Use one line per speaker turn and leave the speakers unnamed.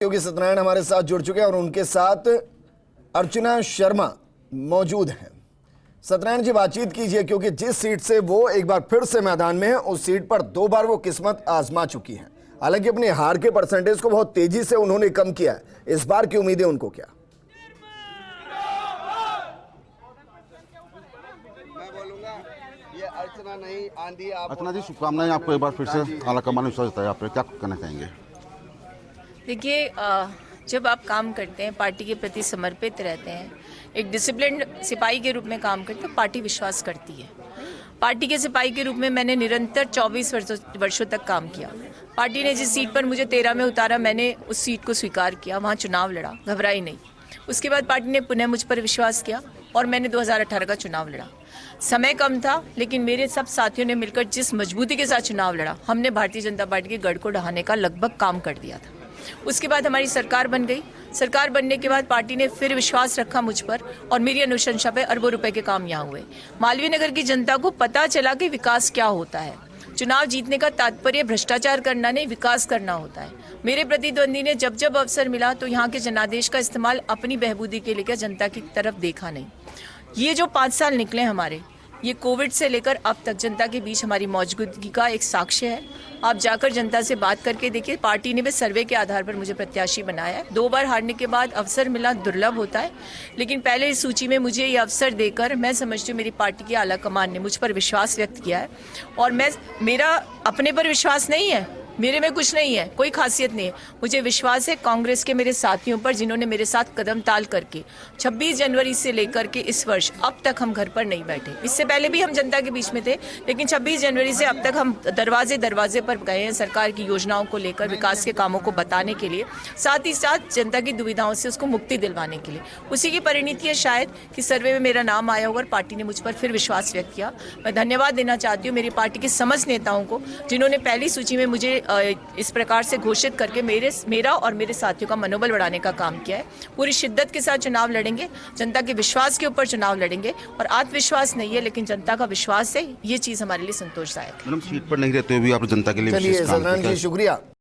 योगी सत्यनारायण हमारे साथ जुड़ चुके हैं और उनके साथ अर्चना शर्मा मौजूद हैं। सत्यनारायण जी, बातचीत कीजिए, क्योंकि जिस सीट से वो एक बार फिर से मैदान में है, उस सीट पर 2 बार वो किस्मत आजमा चुकी हैं। हालांकि अपनी हार के परसेंटेज को बहुत तेजी से उन्होंने कम किया है। इस बार की उम्मीदें उनको क्या?
मैं बोलूंगा ये अर्चना नहीं आंधी।
अर्चना जी, शुभकामनाएं आपको एक बार फिर से आला कमान में विश्वास है। आप क्या कहना चाहेंगे?
देखिए, जब आप काम करते हैं, पार्टी के प्रति समर्पित रहते हैं, एक डिसिप्लिन्ड सिपाही के रूप में काम करते हैं, पार्टी विश्वास करती है। पार्टी के सिपाही के रूप में मैंने निरंतर 24 वर्षों तक काम किया। पार्टी ने जिस सीट पर मुझे 13 में उतारा, मैंने उस सीट को स्वीकार किया, वहाँ चुनाव लड़ा, घबराई नहीं। उसके बाद पार्टी ने पुनः मुझ पर विश्वास किया और मैंने 2018 का चुनाव लड़ा। समय कम था, लेकिन मेरे सब साथियों ने मिलकर जिस मजबूती के साथ चुनाव लड़ा, हमने भारतीय जनता पार्टी के गढ़ को ढहाने का लगभग काम कर दिया था। उसके बाद हमारी सरकार बन गई। सरकार बनने के बाद पार्टी ने फिर विश्वास रखा मुझ पर और मेरी अनुशंसा पे अरबों रुपए के काम यहाँ हुए। मालवीय नगर की जनता को पता चला कि विकास क्या होता है। चुनाव जीतने का तात्पर्य भ्रष्टाचार करना नहीं, विकास करना होता है। मेरे प्रतिद्वंदी ने जब जब अवसर मिला तो यहाँ के जनादेश का इस्तेमाल अपनी बहबूदी के लिए, जनता की तरफ देखा नहीं। ये जो 5 साल निकले हमारे, ये कोविड से लेकर अब तक जनता के बीच हमारी मौजूदगी का एक साक्ष्य है। आप जाकर जनता से बात करके देखिए। पार्टी ने भी सर्वे के आधार पर मुझे प्रत्याशी बनाया है। 2 बार हारने के बाद अवसर मिला दुर्लभ होता है, लेकिन पहले इस सूची में मुझे ये अवसर देकर मैं समझती हूँ मेरी पार्टी की आला कमान ने मुझ पर विश्वास व्यक्त किया है। और मेरा अपने पर विश्वास नहीं है, मेरे में कुछ नहीं है, कोई खासियत नहीं है। मुझे विश्वास है कांग्रेस के मेरे साथियों पर, जिन्होंने मेरे साथ कदम ताल करके 26 जनवरी से लेकर के इस वर्ष अब तक हम घर पर नहीं बैठे। इससे पहले भी हम जनता के बीच में थे, लेकिन 26 जनवरी से अब तक हम दरवाजे दरवाजे पर गए हैं, सरकार की योजनाओं को लेकर, विकास के कामों को बताने के लिए, साथ ही साथ जनता की दुविधाओं से उसको मुक्ति दिलवाने के लिए। उसी की परिणति है शायद कि सर्वे में मेरा नाम आया होगा और पार्टी ने मुझ पर फिर विश्वास व्यक्त किया। मैं धन्यवाद देना चाहती हूँ मेरी पार्टी के समस्त नेताओं को, जिन्होंने पहली सूची में मुझे इस प्रकार से घोषित करके मेरा और मेरे साथियों का मनोबल बढ़ाने का काम किया है। पूरी शिद्दत के साथ चुनाव लड़ेंगे, जनता के विश्वास के ऊपर चुनाव लड़ेंगे। और आत्मविश्वास नहीं है, लेकिन जनता का विश्वास है, ये चीज हमारे लिए संतोषदायक है।
मैडम, सीट पर नहीं रहते हुए भी आप जनता के लिए
चलिए, सत्यनारायण जी, शुक्रिया।